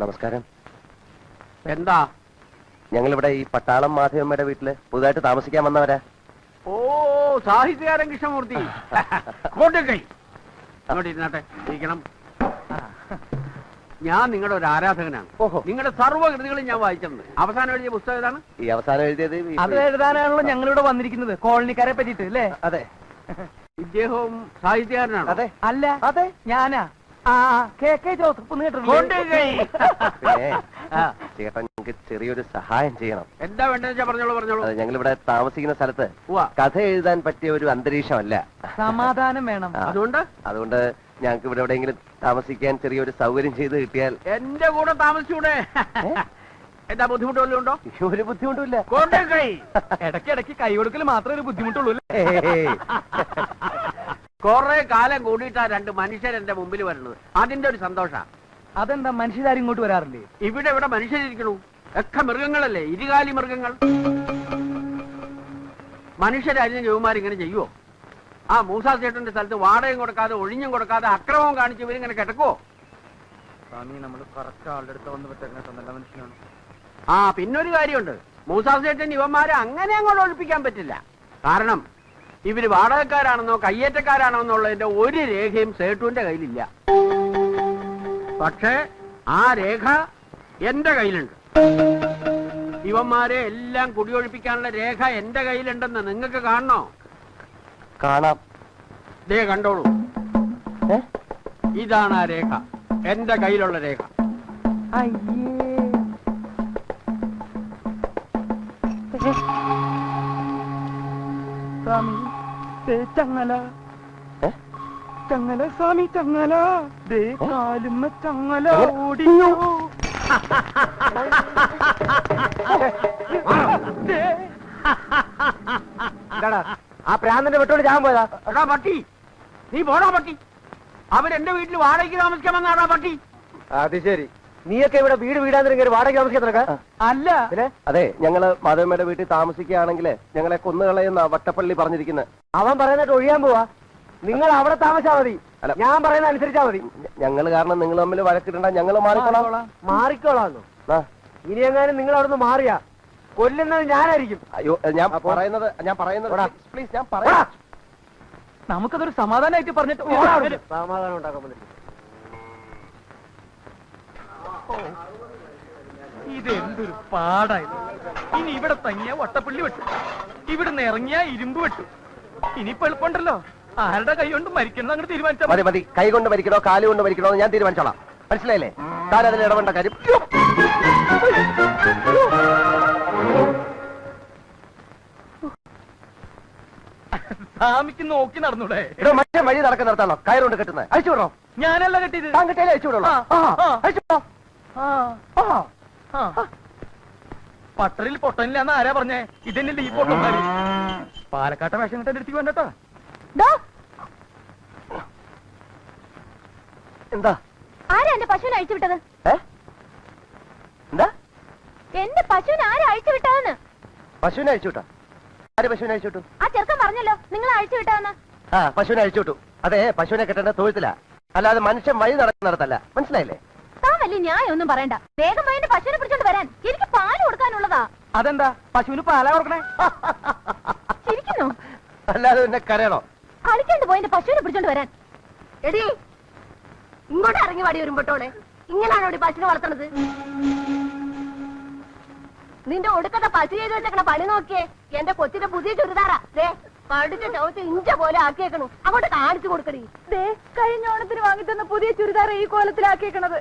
നമസ്കാരം. എന്താ? ഞങ്ങളിവിടെ ഈ പട്ടാളം മാധവമ്മയുടെ വീട്ടില് പുതുതായിട്ട് താമസിക്കാൻ വന്നവരാ. ഓ, സാഹിത്യകാരൻ കൃഷ്ണമൂർത്തി. കൊണ്ടുകൈ അങ്ങോട്ട് ഇരുന്നാട്ടെ, ഇരിക്കണം. ഞാൻ നിങ്ങളുടെ ഒരു ആരാധകനാണ്. ഓഹോ. നിങ്ങളുടെ സർവ്വകൃതികളും ഞാൻ വായിച്ചിട്ടുണ്ട്. അവസാനം എഴുതിയ പുസ്തകം ഏതാണ്? ഈ അവസാനം എഴുതിയത് അത് എഴുതാനാണല്ലോ ഞങ്ങളിവിടെ വന്നിരിക്കുന്നത്, കോളനിക്കാരെ പറ്റിട്ട് അല്ലേ? അതെ ഇദ്ദേഹവും സാഹിത്യകാരനാണ്. അതെ അല്ല, അതെ ഞാനാ. ആ KK ജോസഫ് കേട്ടില്ലേ? കൊണ്ടുകൈ. പിന്നെ ചേട്ടൻ ഞങ്ങൾക്ക് ചെറിയൊരു സഹായം ചെയ്യണം. എന്താ വേണ്ടതെന്ന് വെച്ചാ പറഞ്ഞോളൂ, പറഞ്ഞോളൂ. അത് ഞങ്ങളിവിടെ താമസിക്കുന്ന സ്ഥലത്ത് ഉവ്വ. കഥ എഴുതാൻ പറ്റിയ ഒരു അന്തരീക്ഷമല്ല. സമാധാനം വേണം. അതുകൊണ്ട് ഞങ്ങൾക്ക് ഇവിടെ എവിടെയെങ്കിലും താമസിക്കാൻ ചെറിയൊരു സൗകര്യം ചെയ്ത് കിട്ടിയാൽ. എന്റെ കൂടെ താമസിച്ചൂടെ? എന്താ ബുദ്ധിമുട്ട് വല്ലതും ഉണ്ടോ? ഒരു ബുദ്ധിമുട്ടുമില്ല. കൊണ്ടുകൈ. ഇടയ്ക്കിടയ്ക്ക് കൈ കൊടുക്കൽ മാത്രമേ ഒരു ബുദ്ധിമുട്ടുള്ളൂ അല്ലേ? കൊറേ കാലം കൂടിയിട്ടാ രണ്ട് മനുഷ്യർ എന്റെ മുമ്പിൽ വരുന്നത്. അതിന്റെ ഒരു സന്തോഷ. അതെന്താ, മനുഷ്യരാരും ഇങ്ങോട്ട് വരാറില്ലേ? ഇവിടെ മനുഷ്യരിക്കണു. ഒക്കെ മൃഗങ്ങളല്ലേ, ഇരുകാലി മൃഗങ്ങൾ. മനുഷ്യരായിരുന്നു ജോമാരിങ്ങനെ ചെയ്യുവോ? ആ മൂസാ ചേട്ടന്റെ സ്ഥലത്ത് വാടകയും കൊടുക്കാതെ ഒഴിഞ്ഞും കൊടുക്കാതെ അക്രമവും കാണിച്ച് ഇവരിങ്ങനെ കിടക്കുവോ? സ്വാമി, നമ്മൾ കറക്റ്റ് ആളുടെ അടുത്ത് വന്ന് പറ്റുന്ന നല്ല മനുഷ്യനാണ്. ആ, പിന്നൊരു കാര്യമുണ്ട്. മൂസാ ചേട്ടൻ ഇവന്മാരെ അങ്ങനെ അങ്ങോട്ട് ഒഴിപ്പിക്കാൻ പറ്റില്ല. കാരണം ഇവര് വാടകക്കാരാണെന്നോ കയ്യേറ്റക്കാരാണോ എന്നുള്ളതിന്റെ ഒരു രേഖയും സേട്ടുവിന്റെ കയ്യിലില്ല. പക്ഷേ ആ രേഖ എന്റെ കയ്യിലുണ്ട്. ഇവന്മാരെ എല്ലാം കുടിയൊഴിപ്പിക്കാനുള്ള രേഖ എന്റെ കയ്യിലുണ്ടെന്ന് നിങ്ങൾക്ക് കാണണോ? കാണാം. ദേ കണ്ടോളൂ, ഇതാണ് ആ രേഖ, എന്റെ കയ്യിലുള്ള രേഖ. സ്വാമി, ചങ്ങല ചങ്ങല, സ്വാമി ചങ്ങല, ദേ കാലുമ്മ ചങ്ങല ഓടിയോ. ആ പ്രാന്തന്റെ വെട്ടോട് ഞാൻ പോയതാ. എടാ പട്ടി, നീ പോടാ പട്ടി. അവരെന്റെ വീട്ടിൽ വാടകയ്ക്ക് താമസിക്കാൻ വന്നാടാ പട്ടി. അത് ശരി. നീയൊക്കെ ഇവിടെ വീടാന്നിരിക്കും വാടക താമസിക്കാൻ? അല്ല, അതെ, ഞങ്ങള് മാധവമ്മയുടെ വീട്ടിൽ താമസിക്കുകയാണെങ്കിൽ ഞങ്ങളെ കൊന്നുകളയുന്ന വട്ടപ്പള്ളി പറഞ്ഞിരിക്കുന്നത്. അവൻ പറയുന്നിട്ട് ഒഴിയാൻ പോവാ. നിങ്ങൾ അവിടെ താമസിച്ചാ മതി, ഞാൻ പറയുന്ന അനുസരിച്ചാ മതി. ഞങ്ങൾ കാരണം നിങ്ങൾ തമ്മിൽ വഴക്കിടണ്ട, ഞങ്ങൾ മാറിക്കോളാം. മാറിക്കോളാന്നു. ഇനി എങ്ങാനും നിങ്ങൾ അവിടുന്ന് മാറിയാ കൊല്ലുന്നത് ഞാനായിരിക്കും. അയ്യോ, ഞാൻ പറയുന്നത് പ്ലീസ്, ഞാൻ പറയാം. നമുക്കതൊരു സമാധാനമായിട്ട് പറഞ്ഞിട്ട് സമാധാനം ഉണ്ടാക്കാൻ പറ്റില്ല. ഇതെന്തൊരു പാടായത്. ഇനി ഇവിടെ തങ്ങിയ വട്ടപ്പള്ളി വെട്ടു, ഇവിടുന്ന് ഇറങ്ങിയ ഇരുമ്പ് വെട്ടു. ഇനിയിപ്പോ എളുപ്പമുണ്ടല്ലോ, ആരുടെ കൈ കൊണ്ട് മരിക്കണം അങ്ങോട്ട് തീരുമാനിച്ചാൽ മതി മതി. കൈ കൊണ്ട് മരിക്കണോ കാല് കൊണ്ട് മരിക്കണോ എന്ന് ഞാൻ തീരുമാനിച്ചോളാം. മനസ്സിലായില്ലേ? താൻ അതിൽ ഇടപെടേണ്ട കാര്യം. സ്വാമിക്ക് നോക്കി നടന്നൂടെ? ഇവിടെ മറ്റേ വഴി നടക്കാൻ നിർത്താണോ കയറുകൊണ്ട് കെട്ടുന്നത്? അഴിച്ചു വിടണോ? ഞാനല്ല കെട്ടിയത്. താൻ കെട്ടിയാലേ അഴിച്ചു വിടണോ? അഴിച്ചു വിടണോ? പട്ടറിൽ പൊട്ടനില്ലാന്ന് ആരാ പറഞ്ഞേ? ഇതന്നെയല്ലേ ഈ പൊട്ടന്മാര്. പാലക്കാട്ടെ വേഷം കിട്ടാൻ എടുത്തേക്ക് വേണ്ടട്ടോ. എന്താ? ആരാ എന്റെ പശുവിനെ അഴിച്ചു വിട്ടത്? എന്താ? എന്റെ പശുവിനെ ആരാ അഴിച്ചു വിട്ടതെന്ന്? പശുവിനെ അഴിച്ചു വിട്ടോ? ആര് പശുവിനെ അഴിച്ചു വിട്ടു? ആ ചെറുക്കൻ പറഞ്ഞല്ലോ നിങ്ങൾ അഴിച്ചു വിട്ടതെന്ന്. ആ, പശുവിനെ അഴിച്ചു വിട്ടു. അതെ, പശുവിനെ കെട്ടേണ്ട തൊഴുത്തില്ല, അല്ലാതെ മനുഷ്യൻ വഴി നടക്കുന്നിടത്തല്ല. മനസ്സിലായില്ലേ? താൻ വലിയ ന്യായം ഒന്നും പറയണ്ട. വേഗം എന്റെ പശുവിനെ പിടിച്ചോണ്ട് വരാൻ, എനിക്ക് പാല് കൊടുക്കാനുള്ളതാ. അതെന്താ പശുവിന് പാലാ കൊടുക്കണേ? ചിരിക്കുന്നു. അല്ലാതെ പിന്നെ കരയണോ? കളിക്കാണ്ട് പോയി എന്റെ പശുവിനെ പിടിച്ചോണ്ട് വരാൻ. എടി, ഇങ്ങോട്ട് ഇറങ്ങി വാടി വരുമ്പോട്ടോളെ. ഇങ്ങനാണോ പശുവിനെ വളർത്തണത്? നിന്റെ ഒടുക്കത്തെ പശു ചെയ്ത് വെച്ചേക്കണ പണി നോക്കിയേ. എന്റെ കൊച്ചിന്റെ പുതിയ ചുരിദാറാ. ദേ കടിച്ച ചവിട്ട് ഇഞ്ച പോലെ ആക്കിയേക്കണു. അങ്ങോട്ട് കാണിച്ചു കൊടുക്കണി. ദേ കഴിഞ്ഞ ഓണത്തിന് വാങ്ങിത്തന്ന പുതിയ ചുരിദാർ ഈ കോലത്തിലാക്കിയേക്കണത്.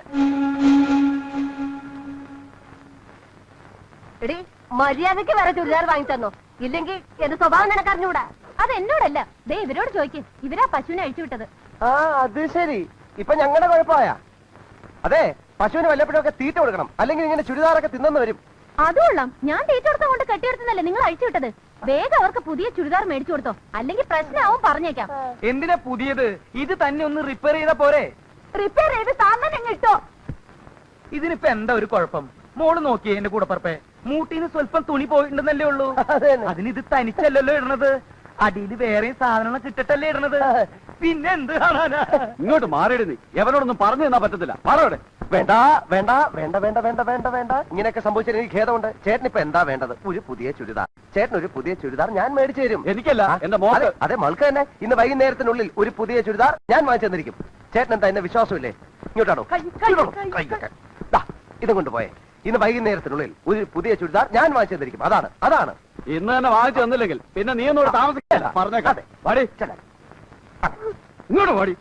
എടി, മര്യാദക്ക് വേറെ ചുരിദാർ വാങ്ങിത്തന്നോ, ഇല്ലെങ്കിൽ എന്റെ സ്വഭാവം നിനക്കറിഞ്ഞൂടാ. അത് എന്നോടല്ല, ദേ ഇവരോട് ചോദിക്ക്. ഇവരാ പശുവിനെ അഴിച്ചു വിട്ടത്. ആ, അത് ശരി. ഇപ്പൊ ഞങ്ങളുടെ കുഴപ്പമായ? അതെ, പശുവിന് വല്ലപ്പോഴൊക്കെ തീറ്റ കൊടുക്കണം, അല്ലെങ്കിൽ ഇങ്ങനെ ചുരിദാറൊക്കെ തിന്നെന്ന് വരും. അതുകൊള്ളാം. ഞാൻ തീറ്റ കൊടുത്ത കൊണ്ട് കെട്ടിയെടുത്തല്ലേ നിങ്ങൾ അഴിച്ചു വിട്ടത്. വേഗം അവർക്ക് പുതിയ ചുരിദാർ മേടിച്ചു കൊടുത്തോ, അല്ലെങ്കിൽ പ്രശ്നമാവും. പറഞ്ഞേക്കാം. എന്തിനാ പുതിയത്? ഇത് തന്നെ ഒന്ന് റിപ്പയർ ചെയ്താ പോരെ? റിപ്പയർ ചെയ്ത് താൻ തന്നെ ഇട്ടോ. ഇതിനിപ്പോ എന്താ ഒരു കുഴപ്പം? മോള് നോക്കിയേ എന്റെ കൂടപ്പറപ്പേ, മൂട്ടീന്ന് സ്വല്പം തുണി പോയിട്ടുണ്ടെന്നല്ലേ ഉള്ളൂ. അതിനിത് തനിച്ചല്ലല്ലോ ഇടണത്, അടിയിൽ വേറെയും സാധനങ്ങൾ കിട്ടട്ടല്ലേ ഇടണത്. പിന്നെ എന്ത് കാണാനാ? ഇങ്ങോട്ട് മാറിയിടുന്നേ. എവനോടൊന്നും പറഞ്ഞു തന്നാ പറ്റത്തില്ല. മാറോടെ വേണ്ട വേണ്ട വേണ്ട വേണ്ട വേണ്ട വേണ്ട വേണ്ട ഇങ്ങനെയൊക്കെ സംഭവിച്ചാൽ എനിക്ക് ഖേദമുണ്ട്. ചേട്ടൻ ഇപ്പൊ എന്താ വേണ്ടത്? ഒരു പുതിയ ചുരിദാർ. ചേട്ടൻ ഒരു പുതിയ ചുരിദാർ ഞാൻ മേടിച്ചു തരും. എനിക്കല്ല, എന്റെ മോൾക്ക്. അതെ മൾക്ക് തന്നെ. ഇന്ന് വൈകുന്നേരത്തിനുള്ളിൽ ഒരു പുതിയ ചുരിദാർ ഞാൻ വാങ്ങിച്ചു തന്നിരിക്കും. ചേട്ടൻ എന്താ എന്നെ വിശ്വാസമില്ലേ? ഇങ്ങോട്ടാണോ? ഇതും കൊണ്ടുപോയേ. ഇന്ന് വൈകുന്നേരത്തിനുള്ളിൽ ഒരു പുതിയ ചുരിദാർ ഞാൻ വാങ്ങിച്ചു തന്നിരിക്കും. അതാണ് അതാണ്. ഇന്ന് തന്നെ വാങ്ങിച്ചു തന്നില്ലെങ്കിൽ പിന്നെ നീ ഒന്നോട് താമസിക്കില്ല. പറഞ്ഞേക്കാം. വാടി, ഇങ്ങോട്ട് വാടി.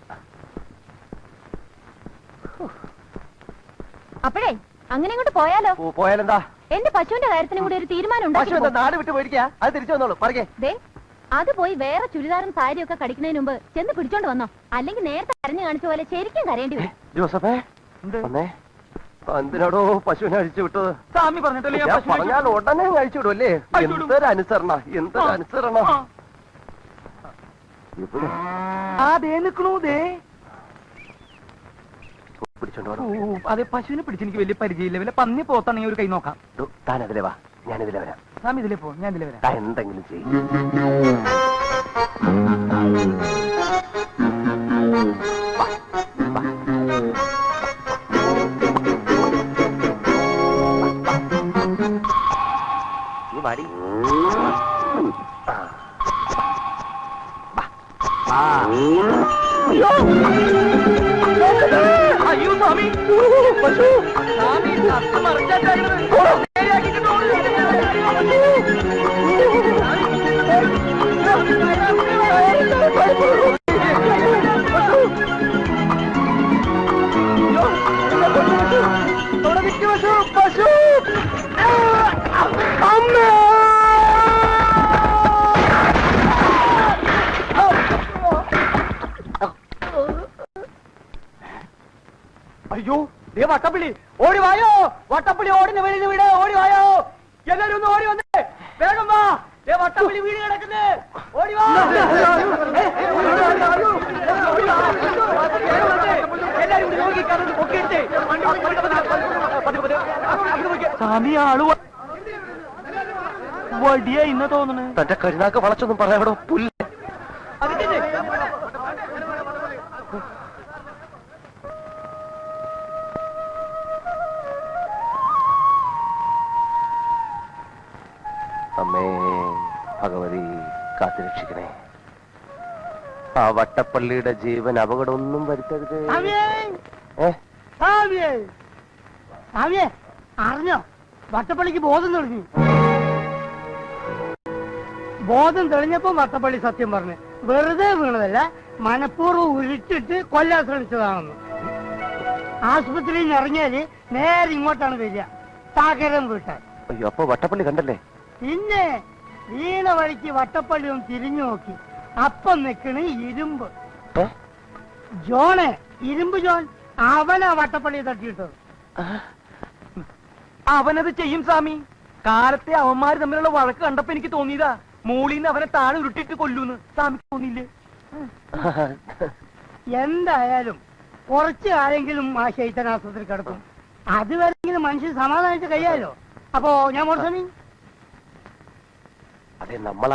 അപ്പോഴേ അങ്ങനെ ഇങ്ങോട്ട് പോയാലോ? പോയാലെന്താ? എന്റെ പശുവിന്റെ കാര്യത്തിനും കൂടി ഒരു തീരുമാനം പശു എന്താ നാട് വിട്ട് പോയിരിക്കാ? അത് തിരിച്ചു വന്നോളൂ. പറയേ. ദേ അത് പോയി വേറെ ചുരിദാറും സാരിയും ഒക്കെ കടിക്കുന്നതിന് മുമ്പ് ചെന്ന് പിടിച്ചോണ്ട് വന്നോ. അല്ലെങ്കിൽ നേരത്തെ കരഞ്ഞു കാണിച്ച പോലെ ശരിക്കും കരയേണ്ടി വരും. ജോസഫേ വന്നേ. എന്തിനാടോ പശുവിനെ അഴിച്ചു വിട്ടത്? സ്വാമി പറഞ്ഞിട്ടല്ലേ ഞാൻ പശുവിനെ പറഞ്ഞാൽ ഉടനെ അഴിച്ചു വിടും അല്ലേ? എന്തൊരു അനുസരണ, എന്തൊരു അനുസരണ. ദേ നിക്കണു. ദേ പിടിച്ചോണ്ടോ? അതെ, പശുവിനെ പിടിച്ച് എനിക്ക് വലിയ പരിചയമില്ല. വല്ല പന്നി പോത്താണെങ്കിൽ ഒരു കൈ നോക്കാം. താൻ അതിലെ വാ, ഞാനിതിലെ വരാം. സ്വാമി ഇതിലേ പോ, ഞാൻ ഇതിലേ വരാം. താൻ എന്തെങ്കിലും ചെയ്യും. വാടി. അയ്യോ സ്വാമി, പശു സ്വാമി തത്ത് മറിച്ചാട്ടായിരുന്നത്. പശു അമ്മ. അയ്യോ ദേ വട്ടപ്പിള്ളി, ഓടി വായോ. വട്ടപ്പിള്ളി ഓടിന് വെളിയിൽ വീട്, ഓടി വായോ. എല്ലാരും ഒന്ന് ഓടി വന്നേ, വേഗം വാ. ദേ വട്ടപ്പിള്ളി വീട് കിടക്കുന്നേ, ഓടി വാ. എല്ലാരും സ്വാമി ആള് വടിയാ ഇന്ന് തോന്നണേ. തന്റെ കരുനാക്ക് വളച്ചൊന്നും പറയാടോ പുല്ല്. അമ്മേ ഭഗവതി കാത്തുരക്ഷിക്കണേ. ആ വട്ടപ്പള്ളിയുടെ ജീവൻ അപകടമൊന്നും വരുത്തരുത്. അറിഞ്ഞോ വട്ടപ്പള്ളിക്ക് ബോധം തെളിഞ്ഞു. ബോധം തെളിഞ്ഞപ്പോ വട്ടപ്പള്ളി സത്യം പറഞ്ഞു. വെറുതെ വീണതല്ല, മനഃപൂർവ്വം ഉരുട്ടിട്ട് കൊല്ലാൻ ശ്രമിച്ചതാണെന്ന്. ആശുപത്രിയിൽ നിന്ന് ഇറങ്ങിയാല് നേരെ ഇങ്ങോട്ടാണ് വരിക, താകരം വീട്ടാൻ. അയ്യോ, അപ്പൊ വട്ടപ്പള്ളി കണ്ടല്ലേ? പിന്നെ വീണ വഴിക്ക് വട്ടപ്പള്ളി ഒന്ന് തിരിഞ്ഞു നോക്കി. അപ്പം നിക്കണ് ഇരുമ്പ് ജോണേ, ഇരുമ്പ് ജോൺ. അവനാ വട്ടപ്പള്ളി തട്ടിയിട്ടത്. അവനത് ചെയ്യും സ്വാമി. കാലത്തെ അവന്മാര് തമ്മിലുള്ള വഴക്ക് കണ്ടപ്പോ എനിക്ക് തോന്നിയതാ മോളിന്ന് അവനെ താഴെ ഉരുട്ടിട്ട് കൊല്ലൂന്ന്. സ്വാമിക്ക് തോന്നിയില്ലേ? എന്തായാലും കുറച്ച് ആരെങ്കിലും ആ ശൈത്തൻ ആസ്പത്രി കിടക്കും. അതുവരെങ്കിലും മനുഷ്യൻ സമാധാനിച്ച് കഴിയാലോ. അപ്പോ ഞാൻ മോർസ്വാമി അതെ നമ്മളാ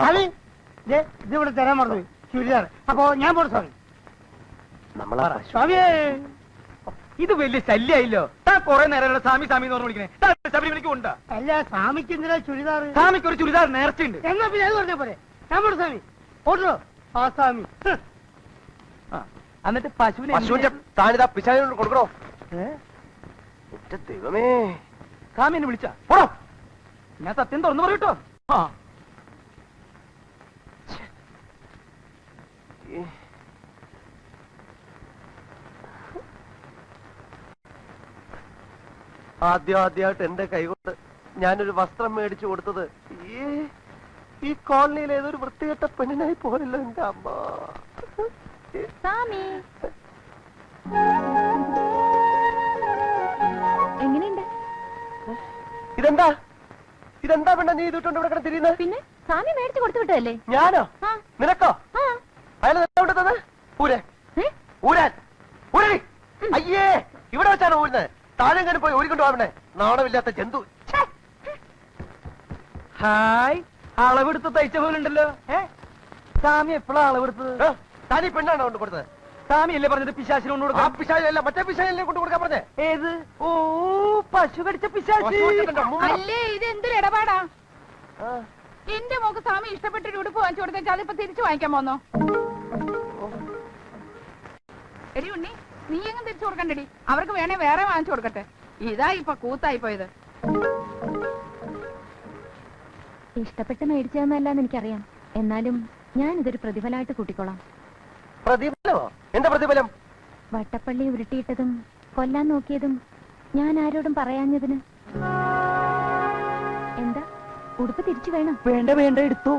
ഇതിവിടെ തരാൻ മറന്നു ചുരിദാർ. അപ്പോ ഞാൻ മോർസ്വാമി സ്വാമിയേ. ഇത് വലിയ ശല്യായില്ലോ. താൻ കുറെ നേരമുള്ള സ്വാമി സ്വാമി എന്ന് പറഞ്ഞു വിളിക്കണേ. ശബരിമലയ്ക്ക് കൊണ്ടാ? അല്ല, സ്വാമിക്ക് എന്തിനാ ചുരിദാർ? സ്വാമിക്ക് ഒരു ചുരിദാർ നേർച്ചയുണ്ട്. എന്നാ പിന്നെ അത് പറഞ്ഞ പോലെ ഞാൻ മോർസ്വാമി ഓട്ടോ ആ സ്വാമി. എന്നിട്ട് പശുവിനെ താനിതാ പിശാചിനോട് കൊടുക്കണോ? ദൈവമേ, സ്വാമി എന്നെ വിളിച്ചാ പോടോ. ഞാൻ സത്യം തുറന്നു പറയൂട്ടോ. ആദ്യമായിട്ട് എന്റെ കൈകൊണ്ട് ഞാനൊരു വസ്ത്രം മേടിച്ചു കൊടുത്തത് ഈ കോളനിയിൽ ഏതൊരു വൃത്തികെട്ട പെണ്ണിനായി പോലല്ലോ എന്റെ അമ്മ. എങ്ങനെയുണ്ട്? ഇതെന്താ ഇതെന്താ പെണ്ണ നീ ഇതിട്ടുണ്ട് ഇവിടെ തിരിയുന്നത്? പിന്നെ സ്വാമി മേടിച്ചു കൊടുത്തു വിട്ടതല്ലേ? ഞാനോ? നിനക്കോ? അയാൾ കൊണ്ടത് ഊരാൻ ഊരാൻ ഊരി. അയ്യേ, ഇവിടെ വെച്ചാണ് ഊരുന്നത്. താഴെങ്ങനെ പോയി ഊരിക്കൊണ്ട് പോവണേ, നാണമില്ലാത്ത ജന്തു. ഹായ്, അളവെടുത്ത് തയ്ച്ച പോലുണ്ടല്ലോ. സ്വാമി എപ്പോഴാ അളവെടുത്തത്? താനീ പെണ്ണാണോ കൊണ്ട് കൊടുത്തത്? സ്വാമിയല്ലേ പറഞ്ഞത് പിശാചിനെ കൊണ്ട് ആ കൊടുക്കാം? പിശാചല്ല, മറ്റേ പിശാചല്ലേ കൊണ്ട് കൊടുക്കാൻ പറഞ്ഞേ. ഏത്? ഓ, പശു കടിച്ച പിശാചി. അല്ലേ ഇത് എന്തൊരു ഇടപാടാ? ആ. എന്റെ മോക്ക് സ്വാമി ഇഷ്ടപ്പെട്ടൊരു ഉടുപ്പ് വാങ്ങിച്ചു കൊടുത്തേക്ക് അതിപ്പോ തിരിച്ചു വാങ്ങിക്കാൻ പോന്നോ? എടി ഉണ്ണി, നീ എങ്ങും തിരിച്ചു കൊടുക്കണ്ടടി, അവർക്ക് വേണേ വേറെ വാങ്ങിച്ചു കൊടുക്കട്ടെ. ഇതാ ഇപ്പൊ കൂത്തായി പോയത്. ഇഷ്ടപ്പെട്ട് മേടിച്ചതെന്നല്ലാന്ന് എനിക്കറിയാം. എന്നാലും ഞാൻ ഇതൊരു പ്രതിഫലമായിട്ട് കൂട്ടിക്കോളാം. പ്രതിഫലമോ? എന്താ പ്രതിഫലം? വട്ടപ്പള്ളി ഉരുട്ടിയിട്ടതും കൊല്ലാൻ നോക്കിയതും ഞാൻ ആരോടും പറയാഞ്ഞതിന്. എന്താ, ഉടുപ്പ് തിരിച്ചു വേണം? വേണ്ട വേണ്ട, എടുത്തു.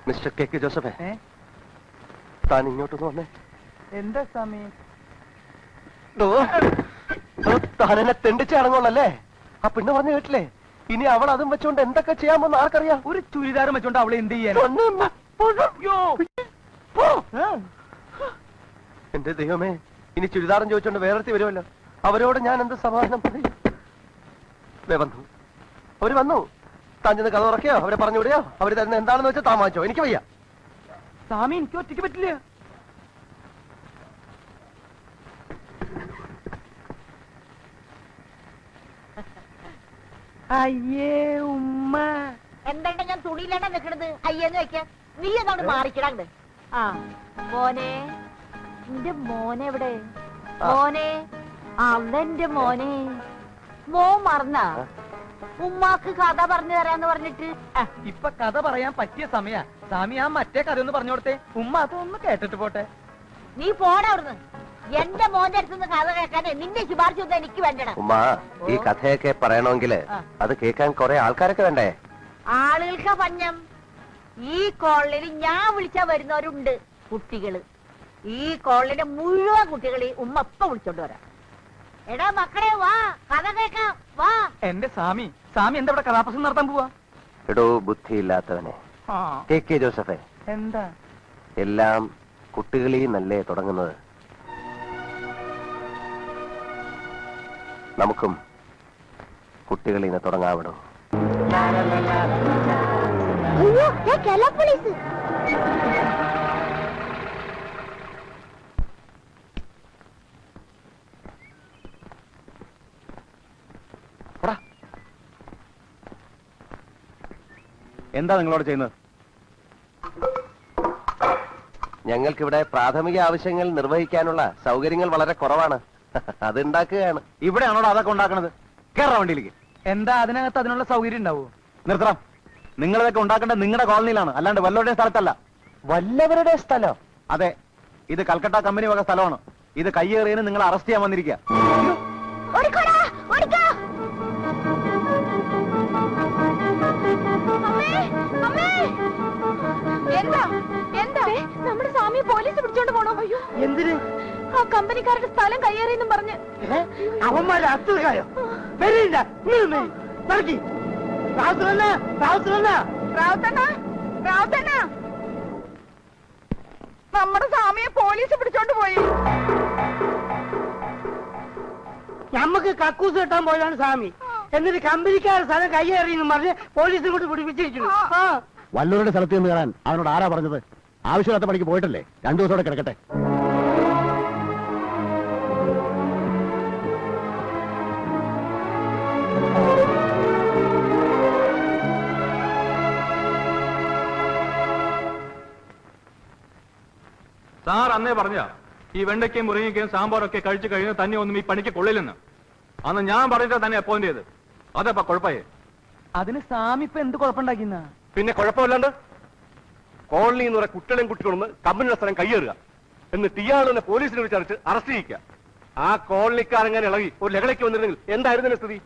മിസ്റ്റർ കെ കെ ജോസഫേ, താൻ ഇങ്ങോട്ടൊന്ന് വന്നേ. എന്താ സ്വാമി? താൻ എന്നെ തെണ്ടിച്ച് അടങ്ങുള്ളല്ലേ? ആ പെണ്ണ് പറഞ്ഞു കേട്ടില്ലേ? ഇനി അവൾ അതും വെച്ചോണ്ട് എന്തൊക്കെ ചെയ്യാമെന്ന് ആർക്കറിയാം? ഒരു ചുരിദാരം വെച്ചോണ്ട് അവളെ എന്ത് ചെയ്യാൻ? എന്റെ ദൈവമേ, ഇനി ചുരിദാറും ചോദിച്ചോണ്ട് വേറെത്തി വരുമല്ലോ. അവരോട് ഞാൻ എന്ത് സമാധാനം പറയും? വന്നു, അവര് വന്നു. താൻ ചെന്ന് കഥ തുറക്കയോ അവരെ പറഞ്ഞു വിടുകയോ? അവര് തരുന്ന എന്താണെന്ന് വെച്ചാൽ താൻ വാങ്ങിച്ചോ, എനിക്ക് വയ്യ. സ്വാമി, എനിക്ക് ഒറ്റയ്ക്ക് പറ്റില്ല. അയ്യേ ഉമ്മ. എന്താണ്ട് ഞാൻ തുണിയിലാണ് നിൽക്കണത്? അയ്യെന്ന് വെക്കാൻ നീ എന്താണ് മാറിക്കിടാണ്ട്? ആ മോനെ, എന്റെ മോനെ എവിടെ? മോനെ, അവന്റെ മോനെ. മോൻ മറന്ന ഉമ്മാക്ക് കഥ പറഞ്ഞു തരാന്ന് പറഞ്ഞിട്ട്. ഇപ്പൊ കഥ പറയാൻ പറ്റിയ സമയ. സ്വാമി, ആ മറ്റേ കഥ ഒന്ന് പറഞ്ഞു കൊടുത്തേ. ഉമ്മ അതൊന്ന് കേട്ടിട്ട് പോട്ടെ. നീ പോടാ അവിടുന്ന്. എന്റെ മോന്റെ അടുത്തുനിന്ന് കഥ കേൾക്കാനേ നിന്റെ ശുപാർശ ഒന്നും എനിക്ക് വേണ്ടണം. ഉമ്മ, ഈ കഥയൊക്കെ പറയണമെങ്കില് അത് കേൾക്കാൻ കുറെ ആൾക്കാരൊക്കെ വേണ്ടേ? ആളുകൾക്ക് പഞ്ഞം. ഈ കോളനിയിൽ ഞാൻ വിളിച്ചാ വരുന്നവരുണ്ട്, കുട്ടികള്. ഈ കോളനിയിലെ മുഴുവൻ കുട്ടികളെ ഉമ്മ ഇപ്പൊ വിളിച്ചോണ്ട് വരാം. എടാ മക്കളെ, വാ കഥ കേൾക്കാം, വാ. എന്റെ സ്വാമി, സ്വാമി എന്താ ഇവിടെ കഥാപ്രസംഗം നടത്താൻ പോവാ? എടോ ബുദ്ധിയില്ലാത്തവനെ. കെ കെ ജോസഫേ, എന്താ? എല്ലാം കുട്ടികളിൽ നല്ലേ തുടങ്ങുന്നത്. നമുക്കും കുട്ടികളിൽ നിന്ന് തുടങ്ങാവിടോ. അയ്യോ, കേരള പോലീസ്. എന്താ നിങ്ങളോട് ചെയ്യുന്നത്? ഞങ്ങൾക്കിവിടെ പ്രാഥമിക ആവശ്യങ്ങൾ നിർവഹിക്കാനുള്ള സൗകര്യങ്ങൾ വളരെ കുറവാണ്. അത് ഉണ്ടാക്കുകയാണ്. ഇവിടെയാണോ അതൊക്കെ ഉണ്ടാക്കണത്? കേരള വണ്ടിയിലേക്ക്. എന്താ അതിനകത്ത് അതിനുള്ള സൗകര്യം ഉണ്ടാവോ? നിർത്തണം. നിങ്ങളിതൊക്കെ ഉണ്ടാക്കേണ്ടത് നിങ്ങളുടെ കോളനിയിലാണ്, അല്ലാണ്ട് വല്ലവരുടെയും സ്ഥലത്തല്ല. വല്ലവരുടെ സ്ഥലം? അതെ, ഇത് കൽക്കട്ട കമ്പനി വക സ്ഥലമാണ്. ഇത് കയ്യേറിയതിന് നിങ്ങൾ അറസ്റ്റ് ചെയ്യാൻ വന്നിരിക്കുക. ഓടിക്കോടാ, ഓടിക്കോ. അമ്മേ, എന്താ എന്താ? നമ്മുടെ സ്വാമിയെ പോലീസ് പിടിച്ചോണ്ട് പോണോ? അയ്യോ, എന്തിന്? ആ കമ്പനിക്കാരുടെ സ്ഥലം കയ്യേറിയെന്നും പറഞ്ഞ്. അവന്മാരെ അത്തുകായോ? വരില്ല, നടക്കി. റാവുത്തണ്ണ, റാവുത്തണ്ണ, നമ്മുടെ സ്വാമിയെ പോലീസ് പിടിച്ചോണ്ട് പോയി. നമുക്ക് കക്കൂസ് കെട്ടാൻ പോയതാണ് സ്വാമി. എന്നിട്ട് കമ്പനിക്കാരുടെ സ്ഥലം കയ്യേറിയെന്നും പറഞ്ഞ് പോലീസിനെ കൊണ്ട് പിടിപ്പിച്ചിരിക്കുന്നു. വല്ലവരുടെ സ്ഥലത്ത് നിന്ന് കയറാൻ അവനോട് ആരാ പറഞ്ഞത്? ആവശ്യമില്ലാത്ത പണിക്ക് പോയിട്ടല്ലേ? 2 ദിവസം കൂടെ കിടക്കട്ടെ. സാർ അന്നേ പറഞ്ഞ ഈ വെണ്ടയ്ക്കയും മുരിങ്ങയ്ക്കയും സാമ്പാറൊക്കെ കഴിച്ചു കഴിഞ്ഞാൽ തന്നെ ഒന്നും ഈ പണിക്ക് കൊള്ളില്ലെന്ന്. അന്ന് ഞാൻ പറഞ്ഞിട്ട് തന്നെ അപ്പോയിന്റ് ചെയ്ത്. അതപ്പ കുഴപ്പമായി. അതിന് സ്വാമി ഇപ്പൊ എന്ത് കുഴപ്പമുണ്ടാക്കിന്ന? പിന്നെ കുഴപ്പമില്ലാണ്ട് കോളനി എന്ന് പറയുന്ന കുട്ടികളും കുട്ടികളും കമ്പനിയുടെ സ്ഥലം കയ്യേറുക, എന്നിട്ട് ഇയാളെ പോലീസിനെ വിളിച്ചറിച്ച് അറസ്റ്റ് ചെയ്യിക്കുക. ആ കോളനിക്കാരങ്ങനെ ഇളകി ഒരു ലഹളയ്ക്ക് വന്നിരുന്നെങ്കിൽ എന്തായിരുന്നു സ്ഥിതി?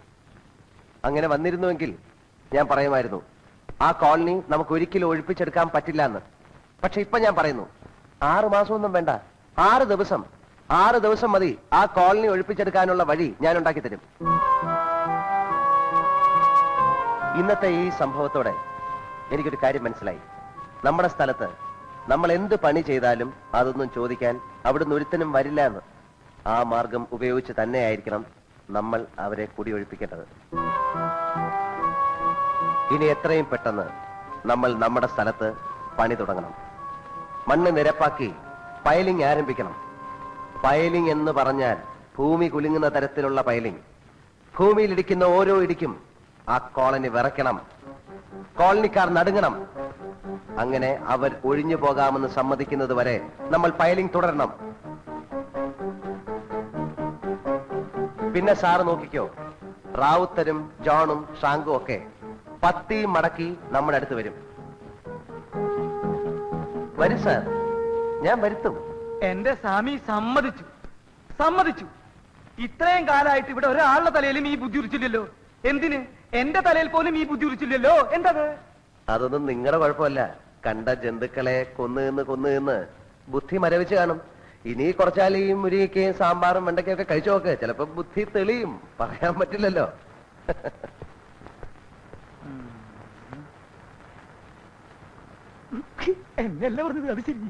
അങ്ങനെ വന്നിരുന്നുവെങ്കിൽ ഞാൻ പറയുമായിരുന്നു ആ കോളനി നമുക്ക് ഒരിക്കലും ഒഴിപ്പിച്ചെടുക്കാൻ പറ്റില്ല എന്ന്. പക്ഷെ ഇപ്പൊ ഞാൻ പറയുന്നു, 6 മാസമൊന്നും വേണ്ട, 6 ദിവസം 6 ദിവസം മതി ആ കോളനി ഒഴിപ്പിച്ചെടുക്കാനുള്ള വഴി ഞാൻ ഉണ്ടാക്കി തരും. ഇന്നത്തെ ഈ സംഭവത്തോടെ എനിക്കൊരു കാര്യം മനസ്സിലായി. നമ്മുടെ സ്ഥലത്ത് നമ്മൾ എന്ത് പണി ചെയ്താലും അതൊന്നും ചോദിക്കാൻ അവിടുന്ന് ഒരുത്തനും വരില്ല എന്ന്. ആ മാർഗം ഉപയോഗിച്ച് തന്നെയായിരിക്കണം നമ്മൾ അവരെ കുടിയൊഴിപ്പിക്കേണ്ടത്. ഇനി എത്രയും പെട്ടെന്ന് നമ്മൾ നമ്മുടെ സ്ഥലത്ത് പണി തുടങ്ങണം. മണ്ണ് നിരപ്പാക്കി പൈലിംഗ് ആരംഭിക്കണം. പൈലിംഗ് എന്ന് പറഞ്ഞാൽ ഭൂമി കുലുങ്ങുന്ന തരത്തിലുള്ള പൈലിംഗ്. ഭൂമിയിൽ ഇടിക്കുന്ന ഓരോ ഇടിക്കും ആ കോളനി വിറയ്ക്കണം, കോളനിക്കാർ നടുങ്ങണം. അങ്ങനെ അവർ ഒഴിഞ്ഞു പോകാമെന്ന് സമ്മതിക്കുന്നത് വരെ നമ്മൾ പൈലിംഗ് തുടരണം. പിന്നെ സാറ് നോക്കിക്കോ, റാവുത്തരും ജോണും ഷാങ്കും ഒക്കെ പത്തിയും മടക്കി നമ്മുടെ അടുത്ത് വരും. വരും സാർ, ഞാൻ വരുത്തും. എന്റെ സ്വാമി സമ്മതിച്ചു, സമ്മതിച്ചു. ഇത്രയും കാലമായിട്ട് ഇവിടെ ഒരാളുടെ തലയിലും ഈ ബുദ്ധി ഉരിച്ചില്ലല്ലോ. എന്തിന് എന്റെ തലയിൽ പോലും ഈ ബുദ്ധി ഉരിച്ചില്ലല്ലോ? എന്തത്? അതൊന്നും നിങ്ങളുടെ കുഴപ്പമല്ല. കണ്ട ജന്തുക്കളെ കൊന്നു ബുദ്ധി മരവിച്ച് കാണും. ഇനി കുറച്ചാൽ ഈ മുരിങ്ങയ്ക്കയും സാമ്പാറും വെണ്ടയ്ക്കൊക്കെ കഴിച്ചു നോക്ക്, ചിലപ്പോ ബുദ്ധി തെളിയും. പറയാൻ പറ്റില്ലല്ലോ. എന്നല്ല പറഞ്ഞത്, അത് ശരി.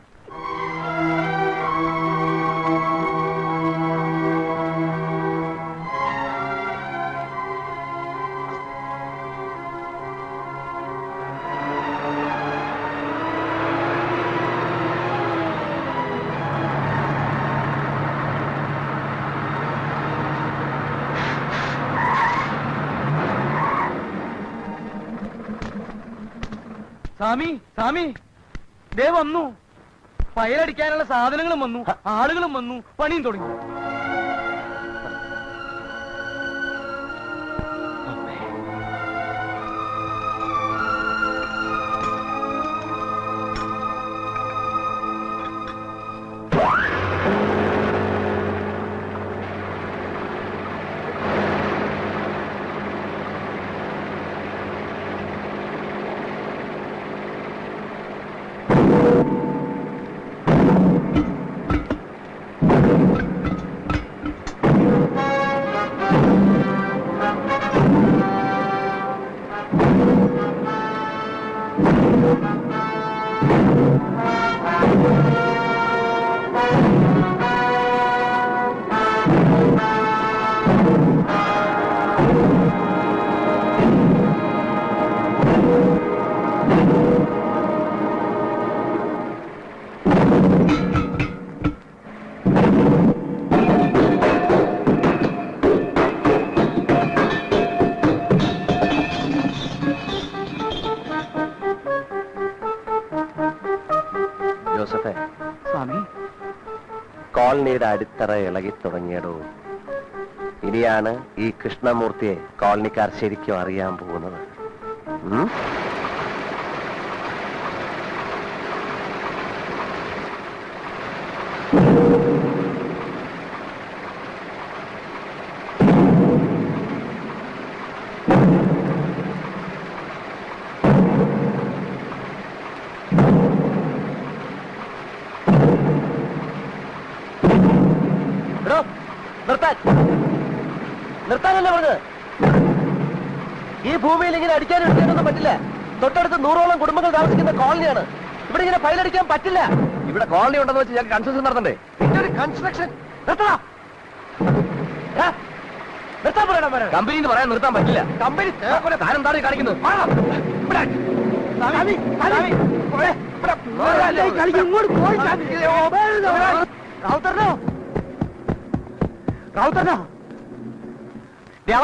സ്വാമി, സ്വാമി, ദേ വന്നു. ഫയലടിക്കാനുള്ള സാധനങ്ങളും വന്നു, ആളുകളും വന്നു, പണിയും തുടങ്ങി. ജോസഫേ, സ്വാമി, കോളനിയുടെ അടിത്തറ ഇളകി തുടങ്ങിയടോ. ഇനിയാണ് ഈ കൃഷ്ണമൂർത്തിയെ കോളനിക്കാർ ശരിക്കും അറിയാൻ പോകുന്നത്. നിർത്താനല്ലേ പറഞ്ഞത്? ഈ ഭൂമിയിൽ ഇങ്ങനെ അടിക്കാനും എടുക്കാനൊന്നും പറ്റില്ല. തൊട്ടടുത്ത് 100ഓളം കുടുംബങ്ങൾ താമസിക്കുന്ന കോളനിയാണ്. ഇവിടെ ഇങ്ങനെ ഫയലടിക്കാൻ പറ്റില്ല. ഇവിടെ കോളനി ഉണ്ടെന്ന് വെച്ച് ഞങ്ങൾക്ക് കൺസ്ട്രക്ഷൻ നടത്തണ്ടേ? ഒരു കൺസ്ട്രക്ഷൻ നിർത്താൻ പറയണം. കമ്പനി പറയാൻ നിർത്താൻ പറ്റില്ല. കമ്പനി താരം താഴെ കാണിക്കുന്നത്.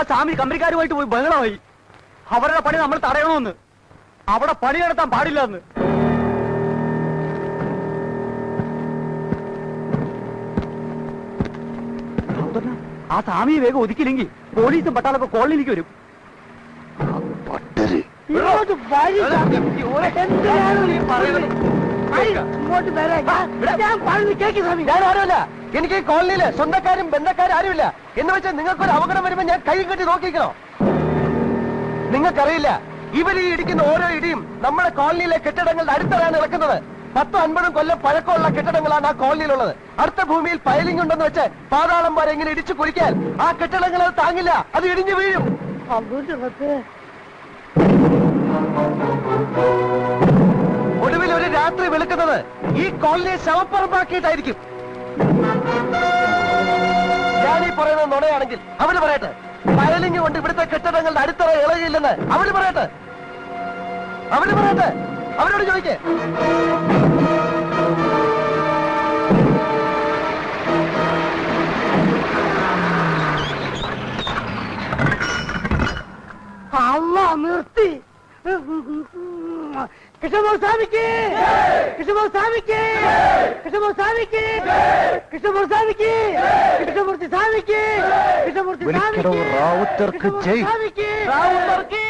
സ്വാമി കമ്പനിക്കാരുമായിട്ട് പോയി ബഹളമായി. അവരുടെ പണി നമ്മൾ തടയണമെന്ന്, അവിടെ പണി നടത്താൻ പാടില്ല എന്ന്. ആ സ്വാമിയെ വേഗം ഒതുക്കില്ലെങ്കിൽ പോലീസും പട്ടാളൊക്കെ കോളനിയിലേക്ക് വരും. ഞാനാരുമില്ല. എനിക്ക് ഈ കോളനിയില് സ്വന്തക്കാരും ബന്ധക്കാരും ആരുമില്ല. എന്ന് വെച്ചാൽ നിങ്ങൾക്കൊരു അപകടം വരുമ്പോ ഞാൻ കൈ കെട്ടി നോക്കിക്കണോ? നിങ്ങൾക്കറിയില്ല, ഇവർ ഈ ഇടിക്കുന്ന ഓരോ ഇടിയും നമ്മുടെ കോളനിയിലെ കെട്ടിടങ്ങളുടെ അടുത്തറാണ് ഇളക്കുന്നത്. 10-50 കൊല്ലം പഴക്കമുള്ള കെട്ടിടങ്ങളാണ് ആ കോളനിയിലുള്ളത്. അടുത്ത ഭൂമിയിൽ പൈലിംഗ് ഉണ്ടെന്ന് വെച്ച് പാതാളം വരെ ഇങ്ങനെ ഇടിച്ചു കുറിക്കാൻ ആ കെട്ടിടങ്ങൾ അത് താങ്ങില്ല, അത് ഇടിഞ്ഞു വീഴും. ഒടുവിൽ ഒരു രാത്രി വെളുക്കുന്നത് ഈ കോളനിയെ ശവപ്പറമ്പാക്കിയിട്ടായിരിക്കും. ഞാനീ പറയുന്നത് നുണയാണെങ്കിൽ അവര് പറയട്ടെ. പൈലിംഗ് കൊണ്ട് ഇവിടുത്തെ കെട്ടിടങ്ങളുടെ അടിത്തറ ഇളകിയില്ലെന്ന് അവര് പറയട്ടെ. അവര് പറയട്ടെ, അവരോട് ചോദിക്കേ. അല്ല നിർത്തി. കൃഷ്ണമൂർത്തിക്ക് കൃഷ്ണമൂർത്തിക്ക് കൃഷ്ണമൂർത്തിക്ക് കൃഷ്ണമൂർത്തിക്ക് കൃഷ്ണമൂർത്തി സ്വാമിക്ക് കൃഷ്ണമൂർത്തി വിളിക്കടോ റാവുത്തർക്ക് ജയ്. റാവുത്തർക്ക്